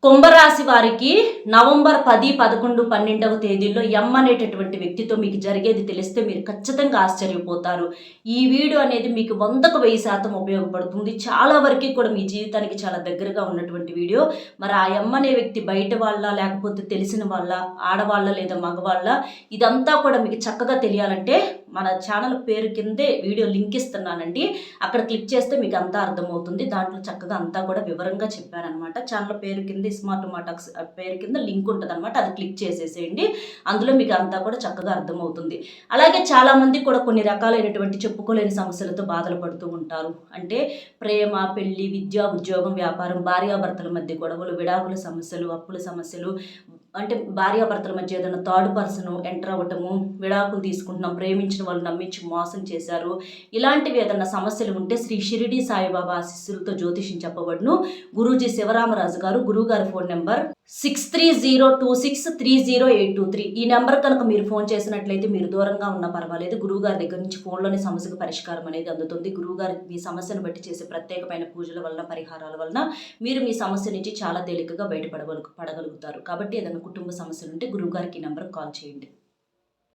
కుంభరాశి వారికి నవంబర్ 10, 11, 12వ తేదీల్లో ఎం అనేటటువంటి వ్యక్తితో మీకు జరిగేది తెలిస్తే మీరు ఖచ్చితంగా ఆశ్చర్యపోతారు. ఈ వీడియో అనేది మీకు 100కు 1000% ఉపయోగపడుతుంది. చాలా వరకు కూడా మీ జీవితానికి చాలా దగ్గరగా ఉన్నటువంటి వీడియో. మరి ఆ ఎం అనే వ్యక్తి బయట వాళ్ళ, లేకపోతే తెలిసిన వాళ్ళ, ఆడవాళ్ళ లేదా మగవాళ్ళ, ఇదంతా కూడా మీకు చక్కగా తెలియాలంటే మన ఛానల్ పేరు కిందే వీడియో లింక్ ఇస్తున్నానండి. అక్కడ క్లిక్ చేస్తే మీకు అంతా అర్థమవుతుంది. దాంట్లో చక్కగా అంతా కూడా వివరంగా చెప్పారనమాట. ఛానల్ పేరు కింద స్మార్ట్ మాటాక్స్ పేరు కింద లింక్ ఉంటుంది అనమాట. అది క్లిక్ చేసేసేయండి. అందులో మీకు అంతా కూడా చక్కగా అర్థమవుతుంది. అలాగే చాలామంది కూడా కొన్ని రకాలైనటువంటి చెప్పుకోలేని సమస్యలతో బాధలు పడుతూ ఉంటారు. అంటే ప్రేమ, పెళ్లి, విద్య, ఉద్యోగం, వ్యాపారం, భార్యాభర్తల మధ్య గొడవలు, విడాకుల సమస్యలు, అప్పుల సమస్యలు, అంటే భార్యాభర్తల మధ్య ఏదైనా థర్డ్ పర్సన్ ఎంటర్ అవ్వటము, విడాకులు తీసుకుంటున్నాం, ప్రేమించిన వాళ్ళు నమ్మించి మోసం చేశారు, ఇలాంటివి ఏదైనా సమస్యలు ఉంటే శ్రీ షిరిడి సాయిబాబా ఆశీస్సులతో జ్యోతిషం చెప్పబడును. గురూజీ శివరామరాజు గారు, గురువుగారి ఫోన్ నెంబర్ 6302263083. ఈ నెంబర్ కనుక మీరు ఫోన్ చేసినట్లయితే మీరు దూరంగా ఉన్నా పర్వాలేదు, గురువుగారి దగ్గర నుంచి ఫోన్లోనే సమస్యకు పరిష్కారం అనేది అందుతుంది. గురువుగారి మీ సమస్యను బట్టి చేసే ప్రత్యేకమైన పూజల వలన, పరిహారాల వలన మీరు మీ సమస్య నుంచి చాలా తేలికగా బయటపడగలుగుతారు. కాబట్టి ఏదైనా కుటుంబ సమస్యలు ఉంటే గురువుగారికి ఈ నెంబర్కి కాల్ చేయండి.